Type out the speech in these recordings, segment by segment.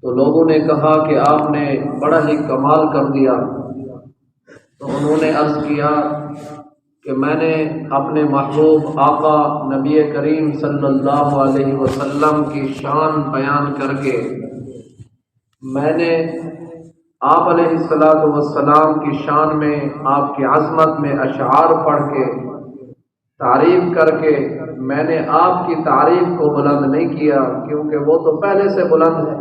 تو لوگوں نے کہا کہ آپ نے بڑا ہی کمال کر دیا۔ تو انہوں نے عرض کیا کہ میں نے اپنے محبوب آقا نبی کریم صلی اللہ علیہ وسلم کی شان بیان کر کے میں نے آپ علیہ السلام کی شان میں، آپ کی عظمت میں اشعار پڑھ کے تعریف کر کے میں نے آپ کی تعریف کو بلند نہیں کیا، کیونکہ وہ تو پہلے سے بلند ہے۔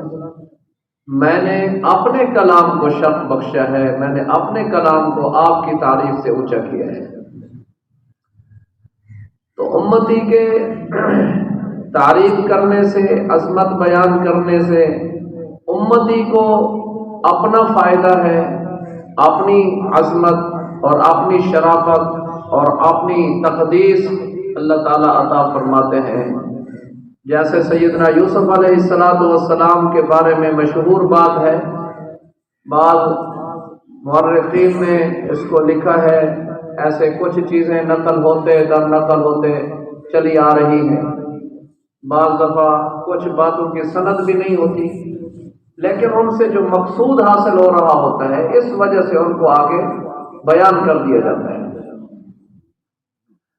میں نے اپنے کلام کو شرف بخشا ہے، میں نے اپنے کلام کو آپ کی تعریف سے اونچا کیا ہے۔ تو امتی کے تعریف کرنے سے، عظمت بیان کرنے سے امتی کو اپنا فائدہ ہے، اپنی عظمت اور اپنی شرافت اور اپنی تقدیس اللہ تعالیٰ عطا فرماتے ہیں۔ جیسے سیدنا یوسف علیہ السلام کے بارے میں مشہور بات ہے، بعض مورخین نے اس کو لکھا ہے، ایسے کچھ چیزیں نقل ہوتے در نقل ہوتے چلی آ رہی ہیں، بعض دفعہ کچھ باتوں کی سند بھی نہیں ہوتی، لیکن ان سے جو مقصود حاصل ہو رہا ہوتا ہے اس وجہ سے ان کو آگے بیان کر دیا جاتا ہے۔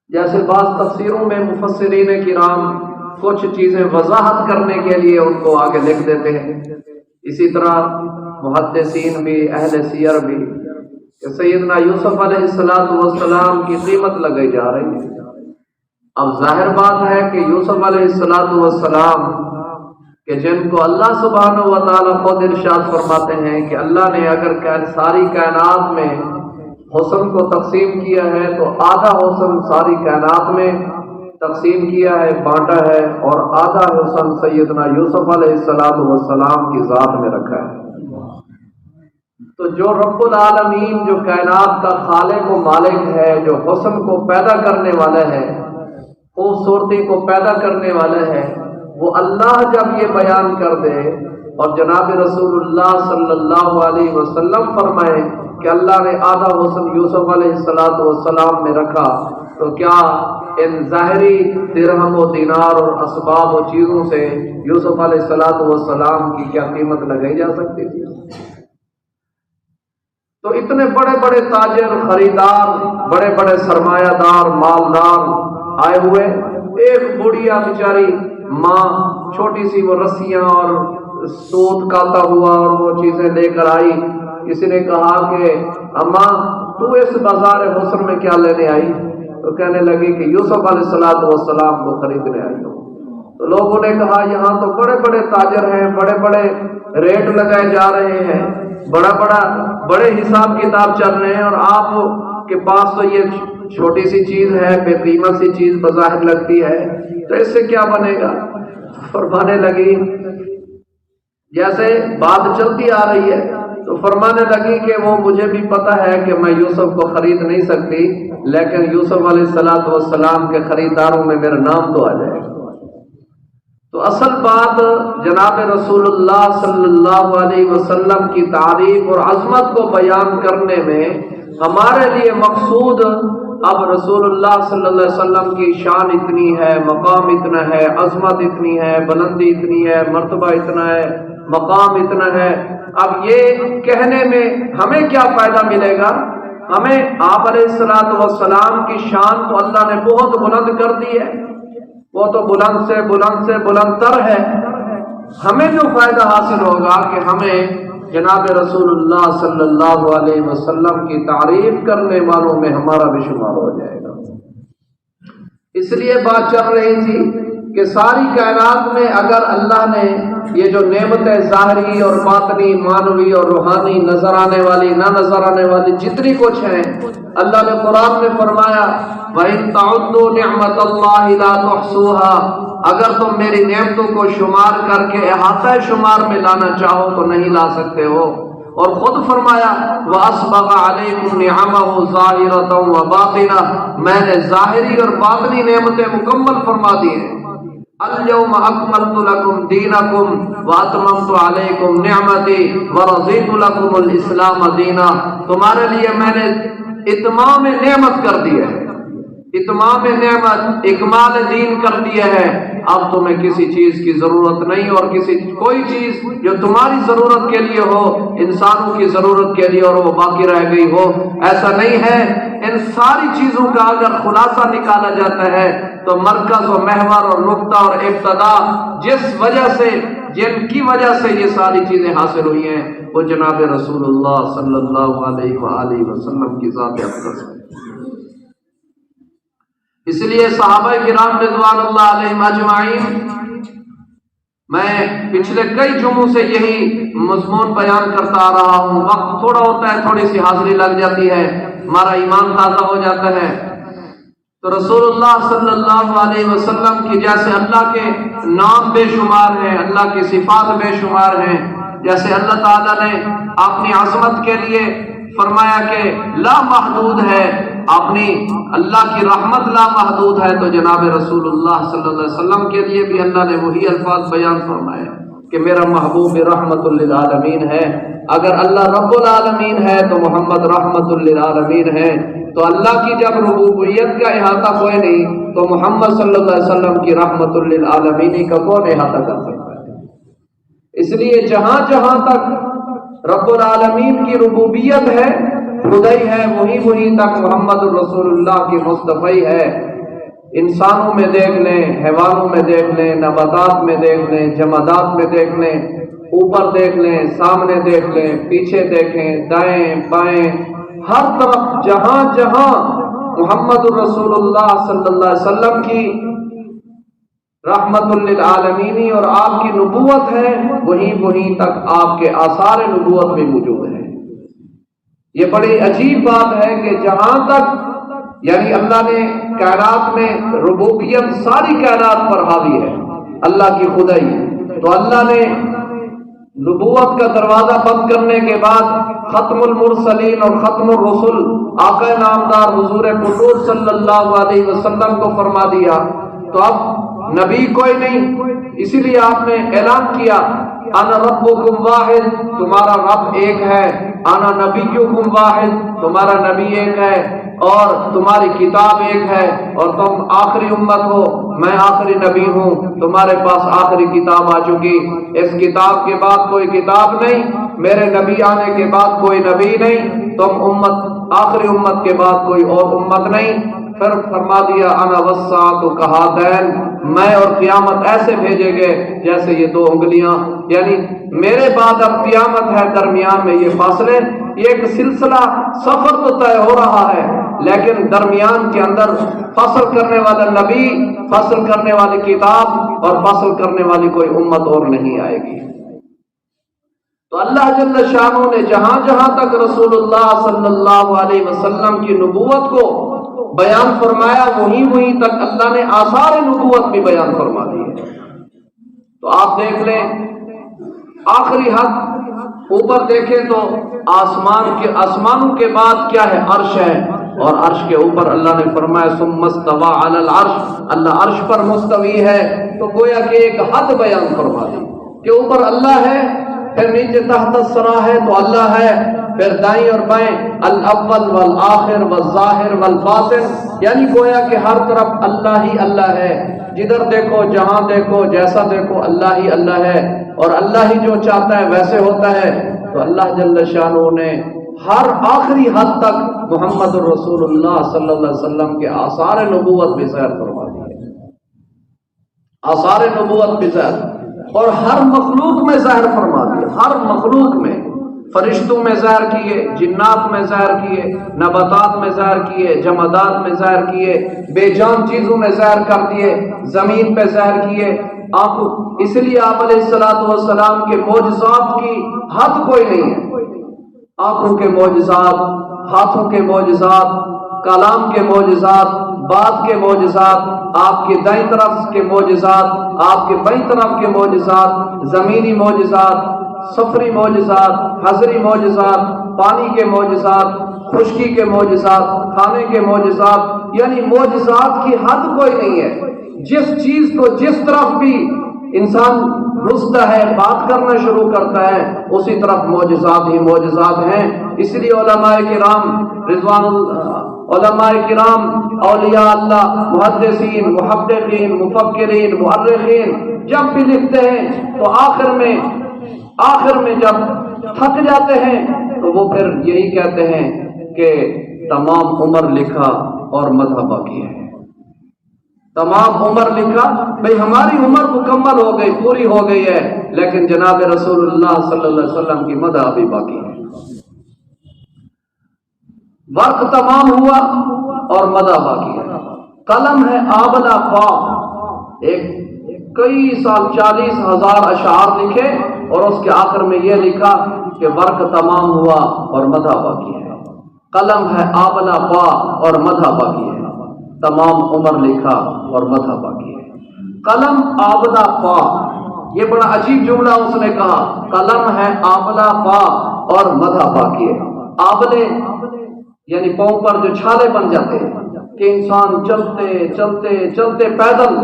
جیسے بعض تفسیروں میں مفسرین کرام کچھ چیزیں وضاحت کرنے کے لیے ان کو آگے لکھ دیتے ہیں، اسی طرح محدثین بھی، اہل سیر بھی، کہ سیدنا یوسف علیہ السلام کی قیمت لگائی جا رہی ہے۔ اب ظاہر بات ہے کہ یوسف علیہ السلام کہ جن کو اللہ سبحانہ و تعالیٰ خود ارشاد فرماتے ہیں کہ اللہ نے اگر ساری کائنات میں حسن کو تقسیم کیا ہے تو آدھا حسن ساری کائنات میں تقسیم کیا ہے، بانٹا ہے، اور آدھا حسن سیدنا یوسف علیہ السلام کی ذات میں رکھا ہے۔ تو جو رب العالمین، جو کائنات کا خالق و مالک ہے، جو حسن کو پیدا کرنے والا ہے، خوبصورتی کو پیدا کرنے والا ہے، وہ اللہ جب یہ بیان کر دے اور جناب رسول اللہ صلی اللہ علیہ وسلم فرمائے کہ اللہ نے آدھا حسن یوسف علیہ السلام میں رکھا، تو کیا ان ظاہری درہم و دینار اور اسباب و چیزوں سے یوسف علیہ السلام کی کیا قیمت لگائی جا سکتی تھی؟ تو اتنے بڑے بڑے تاجر، خریدار، بڑے بڑے سرمایہ دار، مالدار آئے ہوئے، ایک بڑھیا بیچاری ماں چھوٹی سی وہ رسیاں اور سوت کاتا ہوا اور وہ چیزیں لے کر آئی۔ کسی نے کہا کہ اماں تو اس بازار حسن میں کیا لینے آئی؟ تو کہنے لگی کہ یوسف علیہ السلام کو خریدنے آئی ہوں۔ تو لوگوں نے کہا یہاں تو بڑے بڑے تاجر ہیں، بڑے بڑے ریٹ لگائے جا رہے ہیں، بڑے حساب کتاب چل رہے ہیں، اور آپ کے پاس تو یہ چھوٹی سی چیز ہے، بے قیمت سی چیز بظاہر لگتی ہے، تو اس سے کیا بنے گا؟ فرمانے لگی، جیسے بات چلتی آ رہی ہے تو فرمانے لگی کہ وہ مجھے بھی پتہ ہے کہ میں یوسف کو خرید نہیں سکتی، لیکن یوسف علیہ السلام کے خریداروں میں میرا نام تو آ جائے گا۔ تو اصل بات جناب رسول اللہ صلی اللہ علیہ وسلم کی تعریف اور عظمت کو بیان کرنے میں ہمارے لیے مقصود اب رسول اللہ صلی اللہ علیہ وسلم کی شان اتنی ہے، مقام اتنا ہے، عظمت اتنی ہے، بلندی اتنی ہے، مرتبہ اتنا ہے، مقام اتنا ہے، اب یہ کہنے میں ہمیں کیا فائدہ ملے گا؟ ہمیں آپ علیہ السلام کی شان تو اللہ نے بہت بلند کر دی ہے، وہ تو بلند سے بلند تر ہے، ہمیں جو فائدہ حاصل ہوگا کہ ہمیں جناب رسول اللہ صلی اللہ علیہ وسلم کی تعریف کرنے والوں میں ہمارا بھی شمار ہو جائے گا۔ اس لیے بات چل رہی تھی کہ ساری کائنات میں اگر اللہ نے یہ جو نعمتیں ظاہری اور باطنی، معنوی اور روحانی، نظر آنے والی، نہ نظر آنے والی، جتنی کچھ ہیں، اللہ نے قرآن میں فرمایا وَإِن تَعُدُّوا نِعْمَةَ اللَّهِ لَا تُحْصُوهَا، اگر تم میری نعمتوں کو شمار کر کے احاطہ شمار میں لانا چاہو تو نہیں لا سکتے ہو۔ اور خود فرمایا وَأَسْبَغَ عَلَيْكُمْ نِعَمَهُ ظَاهِرَةً وَبَاطِنَةً، میں نے ظاہری اور باطنی نعمتیں مکمل فرما دی ہیں۔ اليوم اکملت لکم دینکم واتممت علیکم نعمتی ورضیت لکم الاسلام دینا، تمہارے لیے میں نے اتمام نعمت کر دی ہے، اتمام نعمت، اکمال دین کر دیا ہے، اب تمہیں کسی چیز کی ضرورت نہیں، اور کوئی چیز جو تمہاری ضرورت کے لیے ہو انسانوں کی ضرورت کے لیے اور وہ باقی رہ گئی ہو، ایسا نہیں ہے۔ ان ساری چیزوں کا اگر خلاصہ نکالا جاتا ہے تو مرکز و محور اور نقطہ اور ابتدا جن کی وجہ سے یہ ساری چیزیں حاصل ہوئی ہیں وہ جناب رسول اللہ صلی اللہ علیہ وآلہ وسلم کی ذات اقدس ہے۔ اس لیے صحابہ کرام رضوان اللہ علیہم اجمعین، میں پچھلے کئی جمعوں سے یہی مضمون بیان کرتا آ رہا ہوں، وقت تھوڑا ہوتا ہے، تھوڑی سی حاضری لگ جاتی ہے، ہمارا ایمان تازہ ہو جاتا ہے۔ تو رسول اللہ صلی اللہ علیہ وسلم کی جیسے اللہ کے نام بے شمار ہیں، اللہ کی صفات بے شمار ہیں، جیسے اللہ تعالیٰ نے اپنی عظمت کے لیے فرمایا کہ لا محدود ہے، اپنی اللہ کی رحمت لا محدود ہے، تو جناب رسول اللہ صلی اللہ علیہ وسلم کے لیے بھی اللہ نے وہی الفاظ بیان فرمائے کہ میرا محبوب رحمت للعالمین ہے۔ اگر اللہ رب العالمین ہے تو محمد رحمت للعالمین ہے، تو اللہ کی جب ربوبیت کا احاطہ کوئی نہیں تو محمد صلی اللہ علیہ وسلم کی رحمت للعالمین کا کون احاطہ کر سکتا ہے؟ اس لیے جہاں جہاں تک رب العالمین کی ربوبیت ہے، خدائی ہے، وہی تک محمد الرسول اللہ کی مصطفی ہے۔ انسانوں میں دیکھ لیں، حیوانوں میں دیکھ لیں، نباتات میں دیکھ لیں، جمادات میں دیکھ لیں، اوپر دیکھ لیں، سامنے دیکھ لیں، پیچھے دیکھیں، دائیں بائیں، ہر طرف جہاں جہاں محمد الرسول اللہ صلی اللہ علیہ وسلم کی رحمت للعالمین اور آپ کی نبوت ہے، وہیں تک آپ کے آثار نبوت بھی موجود ہیں۔ یہ بڑی عجیب بات ہے کہ جہاں تک یعنی اللہ نے کائنات میں ربوبیت ساری کائنات پر حاوی ہے، اللہ کی خدائی، تو اللہ نے نبوت کا دروازہ بند کرنے کے بعد ختم المرسلین اور ختم الرسل آقا نامدار حضور بطور صلی اللہ علیہ وسلم کو فرما دیا، تو اب نبی کوئی نہیں، اسی لیے آپ نے اعلان کیا انا ربکم واحد، تمہارا رب ایک ہے، انا نبیکم واحد، تمہارا نبی ایک ہے، اور تمہاری کتاب ایک ہے، اور تم آخری امت ہو، میں آخری نبی ہوں، تمہارے پاس آخری کتاب آ چکی، اس کتاب کے بعد کوئی کتاب نہیں، میرے نبی آنے کے بعد کوئی نبی نہیں، تم امت آخری امت کے بعد کوئی اور امت نہیں۔ پھر فرما دیا انا والساعۃ کہاتین، میں اور قیامت ایسے بھیجے گئے جیسے یہ دو انگلیاں، یعنی میرے بعد اب قیامت ہے، درمیان میں یہ فاصلے، یہ ایک سلسلہ سفر تو طے ہو رہا ہے، لیکن درمیان کے اندر فصل کرنے والا نبی، فصل کرنے والی کتاب اور فصل کرنے والی کوئی امت اور نہیں آئے گی۔ تو اللہ جل شانہ نے جہاں جہاں تک رسول اللہ صلی اللہ علیہ وسلم کی نبوت کو بیان فرمایا، وہیں تک اللہ نے آثار نبوت بھی بیان فرما دی ہے۔ تو آپ دیکھ لیں آخری حد، اوپر دیکھیں تو آسمانوں کے بعد کیا ہے؟ عرش ہے، اور عرش کے اوپر اللہ نے فرمایا ثم استوى علی العرش، اللہ عرش پر مستوی ہے، تو گویا کہ ایک حد بیان فرما دی کہ اوپر اللہ ہے، پھر نیچے تحت الثری ہے تو اللہ ہے، پھر دائیں اور بائیں الاول والآخر والظاہر والباطن، یعنی گویا کہ ہر طرف اللہ ہی اللہ ہے، جدھر دیکھو جہاں دیکھو جیسا دیکھو اللہ ہی اللہ ہے، اور اللہ ہی جو چاہتا ہے ویسے ہوتا ہے۔ تو اللہ جل شانہ نے ہر آخری حد تک محمد الرسول اللہ صلی اللہ علیہ وسلم کے آثار نبوت بھی ظاہر فرما دیے، آثار نبوت بھی ظاہر، اور ہر مخلوق میں ظاہر فرما دیے، ہر مخلوق میں، فرشتوں میں ظاہر کیے، جنات میں ظاہر کیے، نباتات میں ظاہر کیے، جمادات میں ظاہر کیے، بے جان چیزوں میں ظاہر کر دیے، زمین پہ ظاہر کیے، اس لیے آپ علیہ الصلوۃ والسلام کے معجزات کی حد کوئی نہیں ہے، آنکھوں کے معجزات، ہاتھوں کے معجزات، کلام کے معجزات، بات کے معجزات، آپ کے دائیں طرف کے معجزات، آپ کے بائیں طرف کے معجزات، زمینی معجزات، سفری معجزات، حضری معجزات، پانی کے معجزات، خشکی کے معجزات، کھانے کے معجزات، یعنی معجزات کی حد کوئی نہیں ہے۔ جس چیز کو جس طرف بھی انسان گھستا ہے، بات کرنا شروع کرتا ہے، اسی طرف معجزات ہی معجزات ہیں۔ اس لیے علماء کرام علماء کرام، اولیاء اللہ، محدثین، محققین، مفکرین، مؤرخین جب بھی لکھتے ہیں تو آخر میں جب تھک جاتے ہیں تو وہ پھر یہی کہتے ہیں کہ تمام عمر لکھا اور مدح باقی ہے۔ تمام عمر لکھا، بھئی ہماری عمر مکمل ہو گئی، پوری ہو گئی ہے، لیکن جناب رسول اللہ صلی اللہ علیہ وسلم کی مدح ابھی باقی ہے۔ وقت تمام ہوا اور مدح باقی ہے۔ قلم ہے آبلہ پاک، کئی سال 40,000 اشعار لکھے اور اس کے آخر میں یہ لکھا کہ وقت تمام ہوا اور مدح باقی ہے۔ قلم ہے آبلہ پاک اور مدح باقی ہے، تمام عمر لکھا اور مدح باقی ہے۔ قلم آبلہ پاک، یہ بڑا عجیب جملہ اس نے کہا، قلم ہے آبلہ پاک اور مدح باقی ہے۔ آبلے یعنی پاؤں پر جو چھالے بن جاتے ہیں کہ انسان چلتے چلتے چلتے پیدل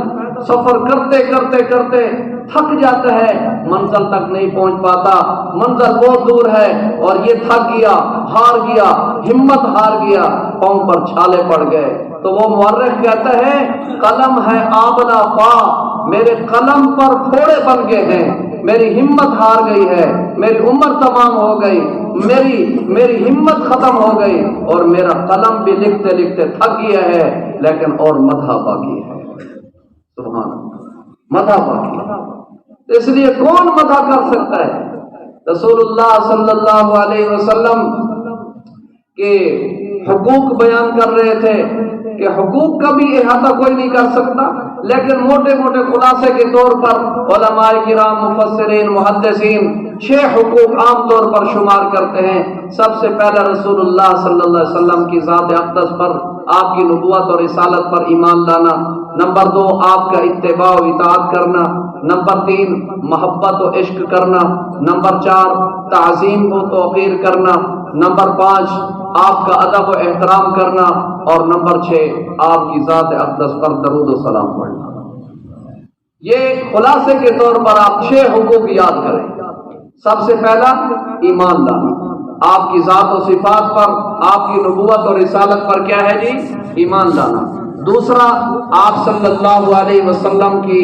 سفر کرتے کرتے کرتے تھک جاتا ہے، منزل تک نہیں پہنچ پاتا، منزل بہت دور ہے اور یہ تھک گیا، ہار گیا، ہمت ہار گیا، پاؤں پر چھالے پڑ گئے، تو وہ مورخ کہتا ہے قلم ہے آبلہ پا، میرے قلم پر پھوڑے بن گئے ہیں، میری ہمت ہار گئی ہے، میری عمر تمام ہو گئی، میری ہمت ختم ہو گئی اور میرا قلم بھی لکھتے لکھتے تھک گیا ہے، لیکن اور مدح باقی ہے۔ سبحان اللہ، مدح باقی ہے۔ اس لیے کون مدح کر سکتا ہے؟ رسول اللہ صلی اللہ علیہ وسلم کے حقوق بیان کر رہے تھے کہ حقوق کا بھی احاطہ کوئی نہیں کر سکتا، لیکن موٹے موٹے خلاصے کے طور پر علماء کرام، مفسرین، محدثین 6 حقوق عام طور پر شمار کرتے ہیں۔ سب سے پہلا رسول اللہ صلی اللہ علیہ وسلم کی ذات اقدس پر، آپ کی نبوت اور رسالت پر ایمان لانا۔ نمبر 2 آپ کا اتباع و اطاعت کرنا۔ نمبر 3 محبت و عشق کرنا۔ نمبر 4 تعظیم و توقیر کرنا۔ نمبر 5 آپ کا ادب و احترام کرنا، اور نمبر 6 آپ کی ذات اقدس پر درود و سلام پڑھنا۔ یہ خلاصے کے طور پر آپ 6 حقوق یاد کریں۔ سب سے پہلا ایمان لانا، آپ کی ذات و صفات پر، آپ کی نبوت اور رسالت پر کیا ہے جی؟ ایمان لانا۔ دوسرا آپ صلی اللہ علیہ وسلم کی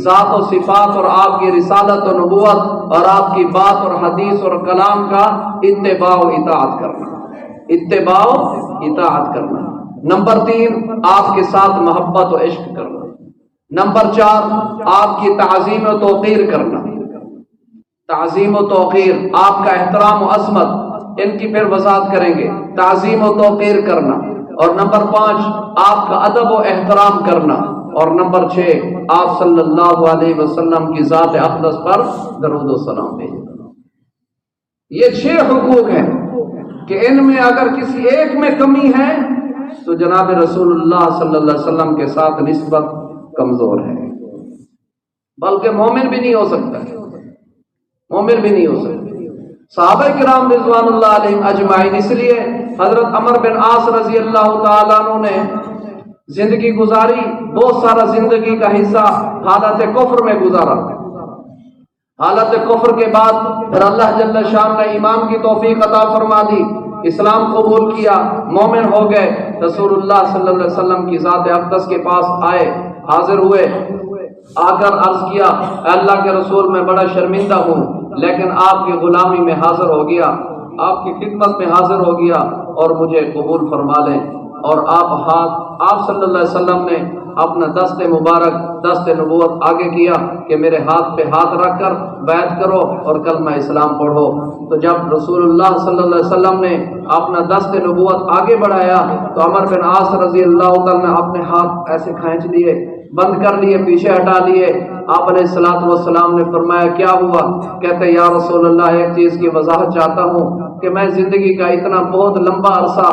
ذات و صفات اور آپ کی رسالت و نبوت اور آپ کی بات اور حدیث اور کلام کا اتباع و اطاعت کرنا، اتباع و اطاعت کرنا۔ نمبر 3 آپ کے ساتھ محبت و عشق کرنا۔ نمبر 4 آپ کی تعظیم و توقیر کرنا، تعظیم و توقیر، آپ کا احترام و عظمت، ان کی پھر وضاحت کریں گے، تعظیم و توقیر کرنا۔ اور نمبر 5 آپ کا ادب و احترام کرنا، اور نمبر 6 آپ صلی اللہ علیہ وسلم کی ذات اقدس پر درود و سلام بھیجنا۔ یہ 6 حقوق ہیں کہ ان میں اگر کسی ایک میں کمی ہے تو جناب رسول اللہ صلی اللہ علیہ وسلم کے ساتھ نسبت کمزور ہے، بلکہ مومن بھی نہیں ہو سکتا، مومن بھی نہیں ہو سکتا۔ صحابہ کرام رضوان اللہ علیہم اجمعین، اس لیے حضرت عمر بن عاص رضی اللہ تعالیٰ عنہ نے زندگی گزاری، بہت سارا زندگی کا حصہ حالت کفر میں گزارا۔ حالت کفر کے بعد پھر اللہ جل شان نے ایمان کی توفیق عطا فرما دی، اسلام قبول کیا، مومن ہو گئے، رسول اللہ صلی اللہ علیہ وسلم کی ذات اقدس کے پاس آئے، حاضر ہوئے، آ کر عرض کیا اے اللہ کے رسول میں بڑا شرمندہ ہوں، لیکن آپ کی غلامی میں حاضر ہو گیا، آپ کی خدمت میں حاضر ہو گیا اور مجھے قبول فرما لیں۔ اور آپ صلی اللہ علیہ وسلم نے اپنا دست مبارک، دست نبوت آگے کیا کہ میرے ہاتھ پہ ہاتھ رکھ کر بیعت کرو اور کلمہ اسلام پڑھو۔ تو جب رسول اللہ صلی اللہ علیہ وسلم نے اپنا دست نبوت آگے بڑھایا تو عمر بن عاص رضی اللہ تعالیٰ نے اپنے ہاتھ ایسے کھینچ لیے، بند کر لیے، پیچھے ہٹا لیے۔ آپ علیہ الصلوۃ والسلام نے فرمایا کیا ہوا؟ کہتے یا رسول اللہ ایک چیز کی وضاحت چاہتا ہوں کہ میں زندگی کا اتنا بہت لمبا عرصہ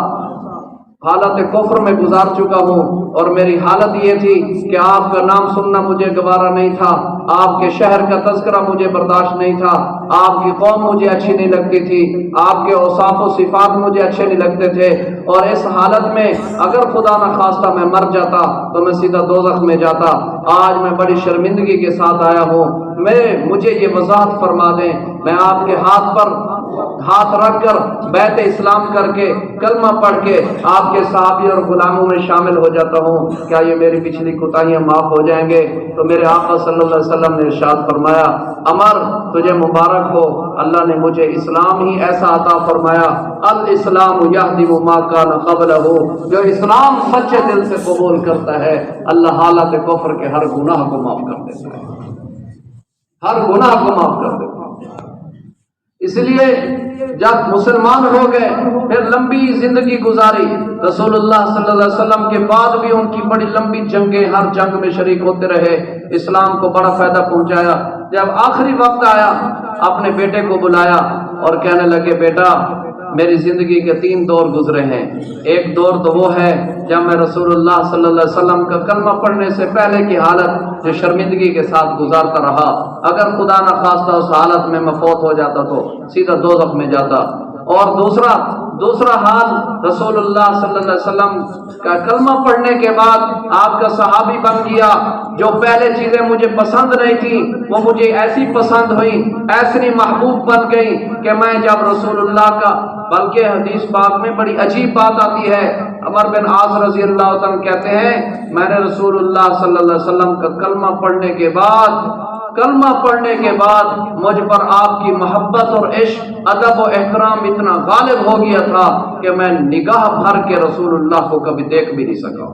حالت کفر میں گزار چکا ہوں، اور میری حالت یہ تھی کہ آپ کا نام سننا مجھے گوارا نہیں تھا، آپ کے شہر کا تذکرہ مجھے برداشت نہیں تھا، آپ کی قوم مجھے اچھی نہیں لگتی تھی، آپ کے اوصاف و صفات مجھے اچھے نہیں لگتے تھے، اور اس حالت میں اگر خدا نہ خواستہ میں مر جاتا تو میں سیدھا دوزخ میں جاتا۔ آج میں بڑی شرمندگی کے ساتھ آیا ہوں، مجھے یہ وضاحت فرما دیں، میں آپ کے ہاتھ پر ہاتھ رکھ کر بیعت اسلام کر کے کلمہ پڑھ کے آپ کے صحابی اور غلاموں میں شامل ہو جاتا ہوں، کیا یہ میری پچھلی کوتاہیاں معاف ہو جائیں گے؟ تو میرے آقا صلی اللہ علیہ وسلم نے ارشاد فرمایا، عمر تجھے مبارک ہو، اللہ نے مجھے اسلام ہی ایسا عطا فرمایا، الاسلام یہدم ما کان قبلہ، جو اسلام سچے دل سے قبول کرتا ہے اللہ حالت کفر کے ہر گناہ کو معاف کر دیتا ہے، ہر گناہ کو معاف کر دیتا ہے۔ اس لیے جب مسلمان ہو گئے پھر لمبی زندگی گزاری، رسول اللہ صلی اللہ علیہ وسلم کے بعد بھی ان کی بڑی لمبی جنگیں، ہر جنگ میں شریک ہوتے رہے، اسلام کو بڑا فائدہ پہنچایا۔ جب آخری وقت آیا اپنے بیٹے کو بلایا اور کہنے لگے، بیٹا میری زندگی کے 3 دور گزرے ہیں، ایک دور تو وہ ہے جب میں رسول اللہ صلی اللہ علیہ وسلم کا کلمہ پڑھنے سے پہلے کی حالت جو شرمندگی کے ساتھ گزارتا رہا، اگر خدا نہ خواستہ اس حالت میں فوت ہو جاتا تو سیدھا دوزخ میں جاتا، اور دوسرا حال رسول اللہ صلی اللہ علیہ وسلم کا کلمہ پڑھنے کے بعد آپ کا صحابی بن گیا، جو پہلے چیزیں مجھے پسند نہیں تھی وہ مجھے ایسی پسند ہوئی، ایسی محبوب بن گئی کہ میں جب رسول اللہ کا، بلکہ حدیث پاک میں بڑی عجیب بات آتی ہے، عمر بن عاص رضی اللہ عنہ کہتے ہیں میں نے رسول اللہ صلی اللہ علیہ وسلم کا کلمہ پڑھنے کے بعد مجھ پر آپ کی محبت اور عشق، ادب و احترام اتنا غالب ہو گیا تھا کہ میں نگاہ بھر کے رسول اللہ کو کبھی دیکھ بھی نہیں سکا۔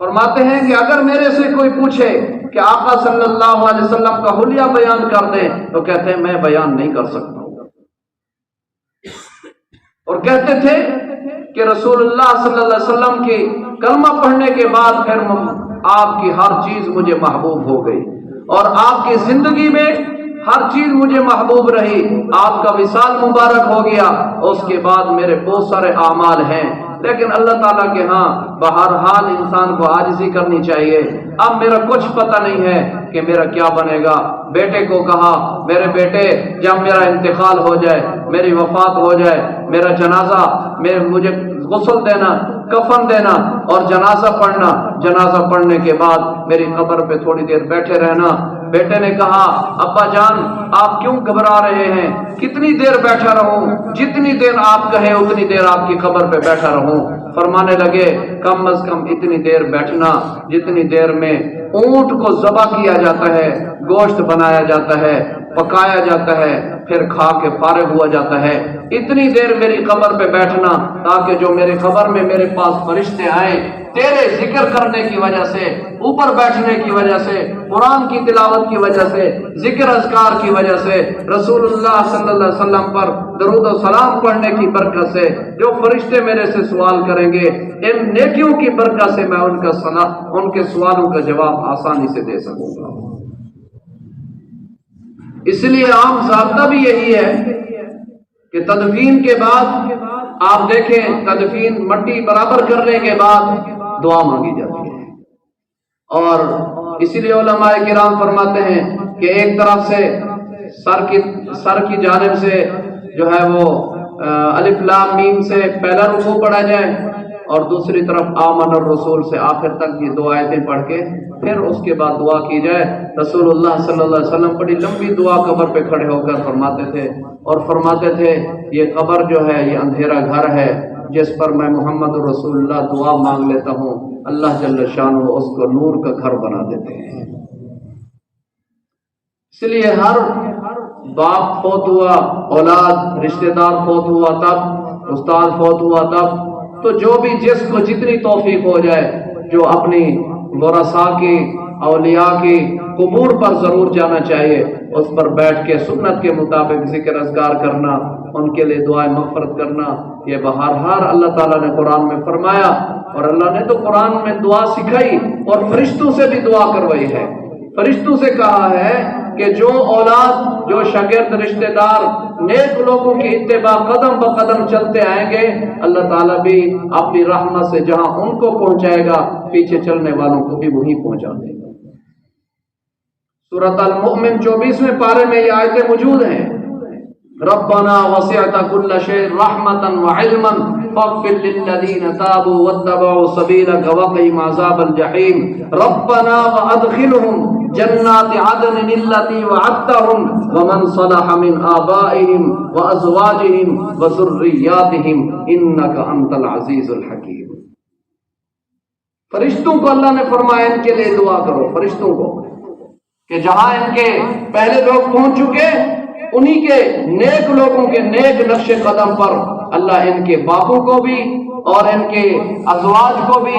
فرماتے ہیں کہ اگر میرے سے کوئی پوچھے کہ آقا صلی اللہ علیہ وسلم کا حلیہ بیان کر دیں تو کہتے ہیں میں بیان نہیں کر سکتا، اور کہتے تھے کہ رسول اللہ صلی اللہ علیہ وسلم کی کلمہ پڑھنے کے بعد پھر آپ کی ہر چیز مجھے محبوب ہو گئی، اور آپ کی زندگی میں ہر چیز مجھے محبوب رہی، آپ کا وصال مبارک ہو گیا، اس کے بعد میرے بہت سارے اعمال ہیں، لیکن اللہ تعالیٰ کے ہاں بہرحال انسان کو عاجزی کرنی چاہیے۔ اب میرا کچھ پتہ نہیں ہے کہ میرا کیا بنے گا۔ بیٹے کو کہا، میرے بیٹے جب میرا انتقال ہو جائے، میری وفات ہو جائے، میرا جنازہ، مجھے غسل دینا، کفن دینا اور جنازہ پڑھنا، جنازہ پڑھنے کے بعد میری قبر پہ تھوڑی دیر بیٹھے رہنا۔ بیٹے نے کہا، ابا جان آپ کیوں گھبرا رہے ہیں؟ کتنی دیر بیٹھا رہوں؟ جتنی دیر آپ کہیں اتنی دیر آپ کی قبر پہ بیٹھا رہوں۔ فرمانے لگے کم از کم اتنی دیر بیٹھنا جتنی دیر میں اونٹ کو ذبح کیا جاتا ہے، گوشت بنایا جاتا ہے، پکایا جاتا ہے، پھر کھا کے فارغ ہوا جاتا ہے، اتنی دیر میری قبر پہ بیٹھنا، تاکہ جو میرے قبر میں میرے پاس فرشتے آئیں تیرے ذکر کرنے کی وجہ سے، اوپر بیٹھنے کی وجہ سے، قرآن کی تلاوت کی وجہ سے، ذکر اذکار کی وجہ سے، رسول اللہ صلی اللہ علیہ وسلم پر درود و سلام پڑھنے کی برکت سے جو فرشتے میرے سے سوال کریں گے، ان نیکیوں کی برکت سے میں ان کے سوالوں کا جواب آسانی سے دے سکوں گا۔ اس لیے عام ضابطہ بھی یہی ہے کہ تدفین کے بعد آپ دیکھیں، تدفین مٹی برابر کرنے کے بعد دعا مانگی جاتی ہے، اور اسی لیے علماء کرام فرماتے ہیں کہ ایک طرف سے سر کی جانب سے جو ہے وہ الف لام میم سے پہلا رکوع پڑھا جائے، اور دوسری طرف آمن الرسول سے آخر تک یہ 2 آیتیں پڑھ کے پھر اس کے بعد دعا کی جائے۔ رسول اللہ صلی اللہ علیہ وسلم بڑی لمبی دعا قبر پہ کھڑے ہو کر فرماتے تھے، اور فرماتے تھے یہ قبر جو ہے یہ اندھیرا گھر ہے جس پر میں محمد رسول اللہ دعا مانگ لیتا ہوں، اللہ جل شانہ اس کو نور کا گھر بنا دیتے ہیں۔ اس لیے ہر باپ فوت ہوا، اولاد، رشتہ دار فوت ہوا تب، استاد فوت ہوا تب، تو جو بھی جس کو جتنی توفیق ہو جائے، جو اپنی ورثاء کی، اولیاء کی قبور پر ضرور جانا چاہیے، اس پر بیٹھ کے سنت کے مطابق ذکر اذکار کرنا، ان کے لیے دعائیں مغفرت کرنا، یہ بہرحال اللہ تعالیٰ نے قرآن میں فرمایا، اور اللہ نے تو قرآن میں دعا سکھائی اور فرشتوں سے بھی دعا کروائی ہے۔ فرشتوں سے کہا ہے کہ جو اولاد، جو شاگرد، رشتہ دار نیک لوگوں کی اتباع قدم بقدم چلتے آئیں گے، اللہ تعالیٰ بھی اپنی رحمت سے جہاں ان کو پہنچائے گا، پیچھے چلنے والوں کو بھی وہیں پہنچا دے گا۔ سورۃ المؤمن 24ویں پارے میں یہ آیتیں موجود ہیں، ربنا وسعت كل شيء رحمة وعلما فاغفر للذين تابوا واتبعوا سبيلك وقهم عذاب الجحيم ربنا وادخلهم جنات عدن التي وعدتهم ومن صلح من آبائهم وأزواجهم وذرياتهم إنك أنت العزيز الحكيم۔ فرشتوں کو اللہ نے فرمایا ان کے لیے دعا کرو، فرشتوں کو، کہ جہاں ان کے پہلے لوگ پہنچ چکے انہی کے نیک لوگوں کے نیک نقش قدم پر اللہ ان کے باپوں کو بھی اور ان کے ازواج کو بھی،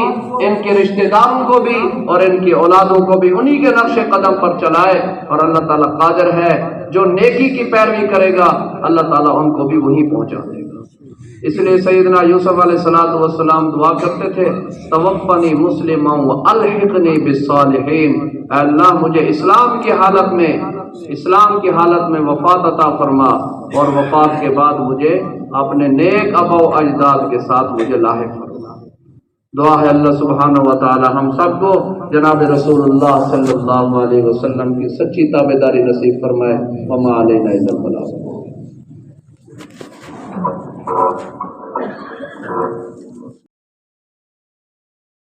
ان کے رشتہ داروں کو بھی اور ان کی اولادوں کو بھی انہی کے نقش قدم پر چلائے۔ اور اللہ تعالیٰ قادر ہے، جو نیکی کی پیروی کرے گا اللہ تعالیٰ ان کو بھی وہیں پہنچا دے گا۔ اس لیے سیدنا یوسف علیہ السلام دعا کرتے تھے، توفنی مسلما والحقنی بالصالحین، اے اللہ مجھے اسلام کی حالت میں وفات عطا فرما اور وفات کے بعد مجھے اپنے نیک آبا و اجداد کے ساتھ مجھے لاحق فرما۔ دعا ہے اللہ سبحانہ و تعالی ہم سب کو جناب رسول اللہ صلی اللہ علیہ وسلم کی سچی تابعداری نصیب فرمائے۔ وما علینا الا البلاغ۔